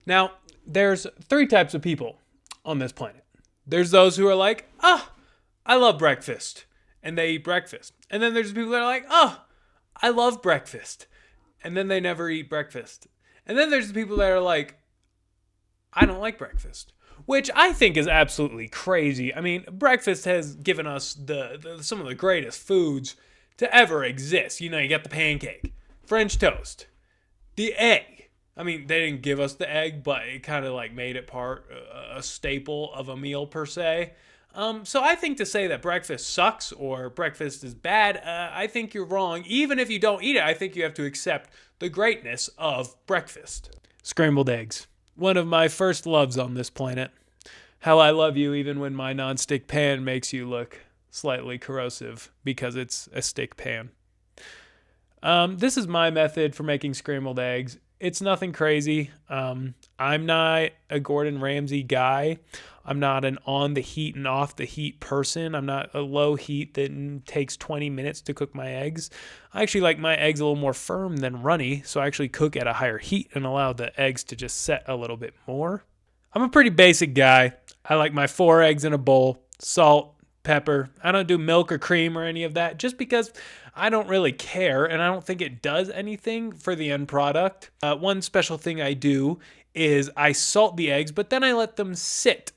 Now, there's three types of people on this planet. There's those who are like, I love breakfast, and they eat breakfast. And then there's people that are like, I love breakfast, and then they never eat breakfast. And then there's the people that are like, I don't like breakfast, which I think is absolutely crazy. I mean, breakfast has given us some of the greatest foods to ever exist. You know, you got the pancake, French toast, the egg. I mean, they didn't give us the egg, but it kind of like made it a staple of a meal per se. So I think to say that breakfast sucks or breakfast is bad, I think you're wrong. Even if you don't eat it, I think you have to accept the greatness of breakfast. Scrambled eggs. One of my first loves on this planet. How I love you even when my nonstick pan makes you look slightly corrosive because it's a stick pan. This is my method for making scrambled eggs. It's nothing crazy. I'm not a Gordon Ramsay guy. I'm not an on the heat and off the heat person. I'm not a low heat that takes 20 minutes to cook my eggs. I actually like my eggs a little more firm than runny, so I actually cook at a higher heat and allow the eggs to just set a little bit more. I'm a pretty basic guy. I like my 4 eggs in a bowl, salt, pepper. I don't do milk or cream or any of that just because I don't really care and I don't think it does anything for the end product. One special thing I do is I salt the eggs, but then I let them sit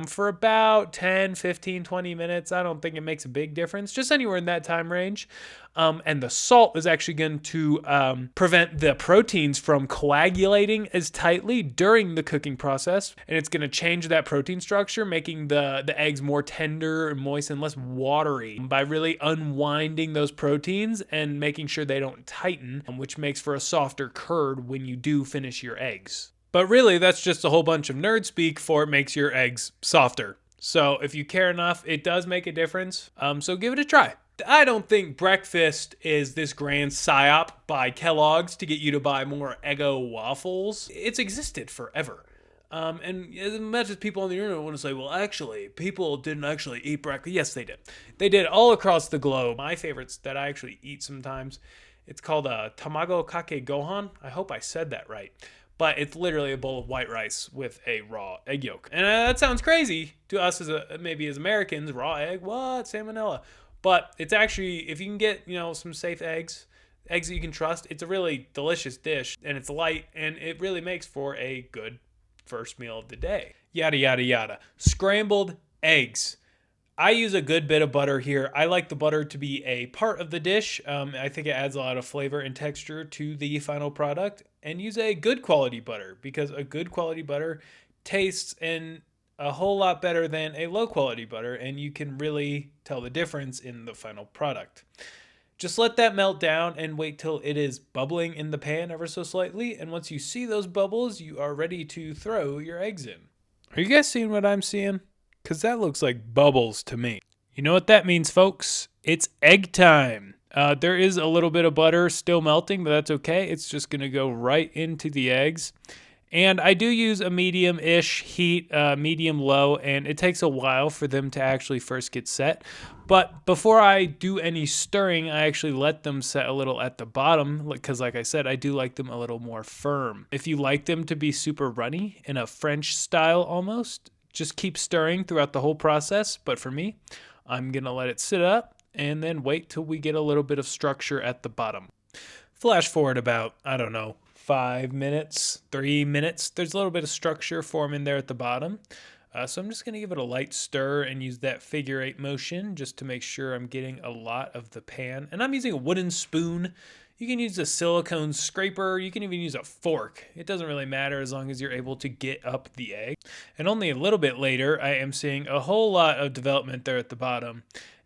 for about 10, 15, 20 minutes. I don't think it makes a big difference, just anywhere in that time range. And the salt is actually going to prevent the proteins from coagulating as tightly during the cooking process. And it's going to change that protein structure, making the eggs more tender and moist and less watery by really unwinding those proteins and making sure they don't tighten, which makes for a softer curd when you do finish your eggs. But really, that's just a whole bunch of nerd speak for it makes your eggs softer. So if you care enough, it does make a difference. So give it a try. I don't think breakfast is this grand psyop by Kellogg's to get you to buy more Eggo waffles. It's existed forever. And as much as people on the internet want to say, well, actually, people didn't actually eat breakfast. Yes, they did. They did all across the globe. My favorites that I actually eat sometimes, it's called a tamago kake gohan. I hope I said that right. But it's literally a bowl of white rice with a raw egg yolk. And that sounds crazy to us maybe as Americans. Raw egg? What? Salmonella. But it's actually, if you can get, some safe eggs that you can trust, it's a really delicious dish. And it's light, and it really makes for a good first meal of the day. Yada, yada, yada. Scrambled eggs. I use a good bit of butter here. I like the butter to be a part of the dish. I think it adds a lot of flavor and texture to the final product. And use a good quality butter because a good quality butter tastes a whole lot better than a low quality butter, and you can really tell the difference in the final product. Just let that melt down and wait till it is bubbling in the pan ever so slightly. And once you see those bubbles, you are ready to throw your eggs in. Are you guys seeing what I'm seeing? Because that looks like bubbles to me. You know what that means, folks? It's egg time. There is a little bit of butter still melting, but that's okay. It's just going to go right into the eggs. And I do use a medium-ish heat, medium-low, and it takes a while for them to actually first get set. But before I do any stirring, I actually let them set a little at the bottom because, like I said, I do like them a little more firm. If you like them to be super runny, in a French style almost, just keep stirring throughout the whole process. But for me, I'm going to let it sit up and then wait till we get a little bit of structure at the bottom. Flash forward about, 5 minutes, 3 minutes. There's a little bit of structure forming there at the bottom. So I'm just going to give it a light stir and use that figure 8 motion just to make sure I'm getting a lot of the pan. And I'm using a wooden spoon. You can use a silicone scraper. You can even use a fork. It doesn't really matter as long as you're able to get up the egg. And only a little bit later, I am seeing a whole lot of development there at the bottom.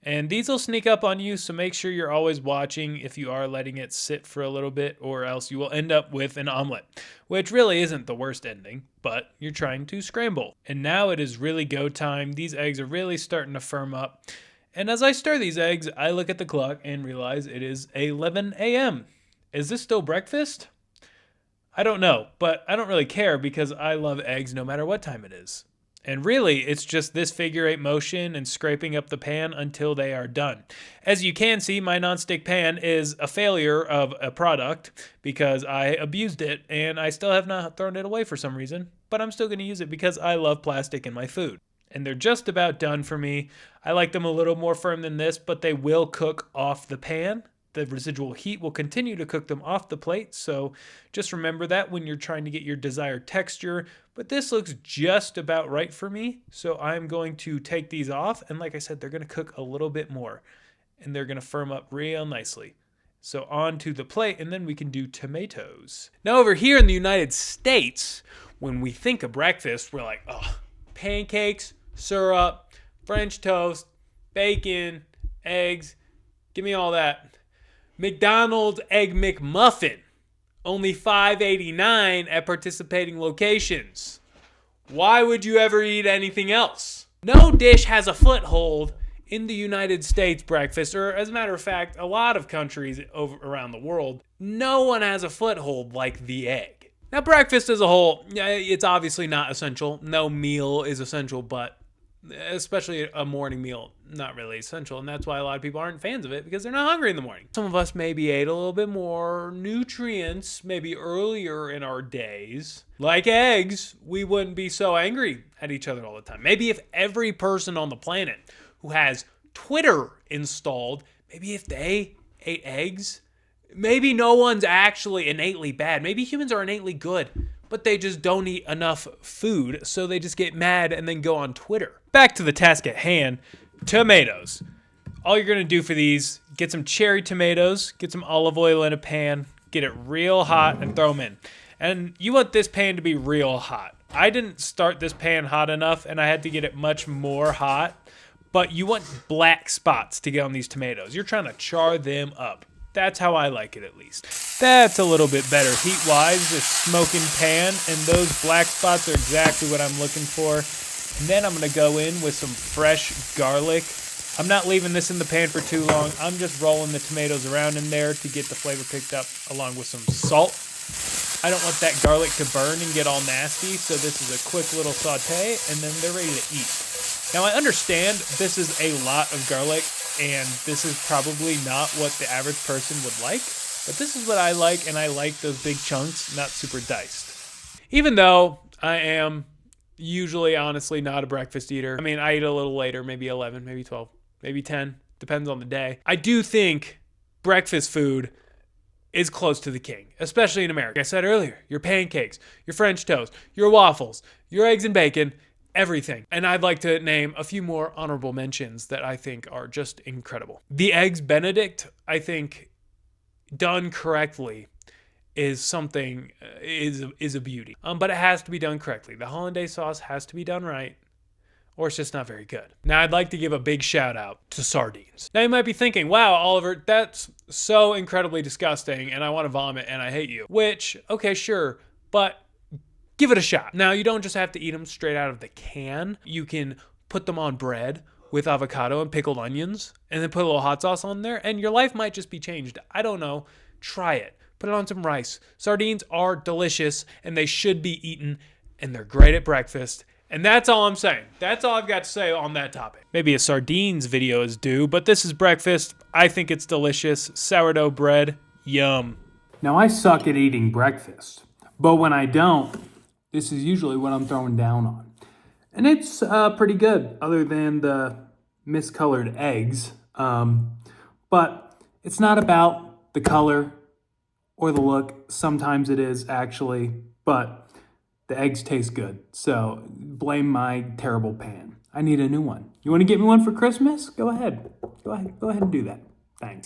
And these will sneak up on you, so make sure you're always watching if you are letting it sit for a little bit, or else you will end up with an omelet, which really isn't the worst ending, but you're trying to scramble. And now it is really go time. These eggs are really starting to firm up. And as I stir these eggs, I look at the clock and realize it is 11 a.m. Is this still breakfast? I don't know, but I don't really care because I love eggs no matter what time it is. And really, it's just this figure 8 motion and scraping up the pan until they are done. As you can see, my nonstick pan is a failure of a product because I abused it and I still have not thrown it away for some reason, but I'm still going to use it because I love plastic in my food. And they're just about done for me. I like them a little more firm than this, but they will cook off the pan. The residual heat will continue to cook them off the plate, so just remember that when you're trying to get your desired texture. But this looks just about right for me, so I'm going to take these off, and like I said, they're going to cook a little bit more, and they're going to firm up real nicely. So onto the plate, and then we can do tomatoes. Now over here in the United States, when we think of breakfast, we're like, oh, pancakes, syrup, French toast, bacon, eggs, give me all that. McDonald's Egg McMuffin, only $5.89 at participating locations. Why would you ever eat anything else? No dish has a foothold in the United States breakfast, or as a matter of fact, a lot of countries around the world, no one has a foothold like the egg. Now, breakfast as a whole, it's obviously not essential. No meal is essential, but especially a morning meal, not really essential, and that's why a lot of people aren't fans of it, because they're not hungry in the morning. Some of us maybe ate a little bit more nutrients maybe earlier in our days, like eggs. We wouldn't be so angry at each other all the time. Maybe if every person on the planet who has Twitter installed, maybe if they ate eggs, maybe no one's actually innately bad. Maybe humans are innately good, but they just don't eat enough food, so they just get mad and then go on Twitter. Back to the task at hand, tomatoes. All you're gonna do for these, get some cherry tomatoes, get some olive oil in a pan, get it real hot and throw them in. And you want this pan to be real hot. I didn't start this pan hot enough and I had to get it much more hot, but you want black spots to get on these tomatoes. You're trying to char them up. That's how I like it, at least. That's a little bit better heat-wise, this smoking pan, and those black spots are exactly what I'm looking for. And then I'm gonna go in with some fresh garlic. I'm not leaving this in the pan for too long. I'm just rolling the tomatoes around in there to get the flavor picked up, along with some salt. I don't want that garlic to burn and get all nasty, so this is a quick little saute, and then they're ready to eat. Now, I understand this is a lot of garlic, and this is probably not what the average person would like, but this is what I like, and I like those big chunks, not super diced. Even though I am usually, honestly, not a breakfast eater. I mean, I eat a little later, maybe 11, maybe 12, maybe 10, depends on the day. I do think breakfast food is close to the king, especially in America. Like I said earlier, your pancakes, your French toast, your waffles, your eggs and bacon, everything. And I'd like to name a few more honorable mentions that I think are just incredible. The Eggs Benedict, I think, done correctly, is something, is a beauty. But it has to be done correctly. The hollandaise sauce has to be done right, or it's just not very good. Now, I'd like to give a big shout out to sardines. Now, you might be thinking, wow, Oliver, that's so incredibly disgusting, and I want to vomit, and I hate you. Which, okay, sure, but give it a shot. Now, you don't just have to eat them straight out of the can. You can put them on bread with avocado and pickled onions, and then put a little hot sauce on there, and your life might just be changed. I don't know. Try it. Put it on some rice. Sardines are delicious, and they should be eaten, and they're great at breakfast. And that's all I'm saying. That's all I've got to say on that topic. Maybe a sardines video is due, but this is breakfast. I think it's delicious. Sourdough bread, yum. Now, I suck at eating breakfast, but when I don't, this is usually what I'm throwing down on. And it's pretty good, other than the miscolored eggs. But it's not about the color or the look. Sometimes it is, actually, but the eggs taste good. So blame my terrible pan. I need a new one. You want to get me one for Christmas? Go ahead. Go ahead and do that.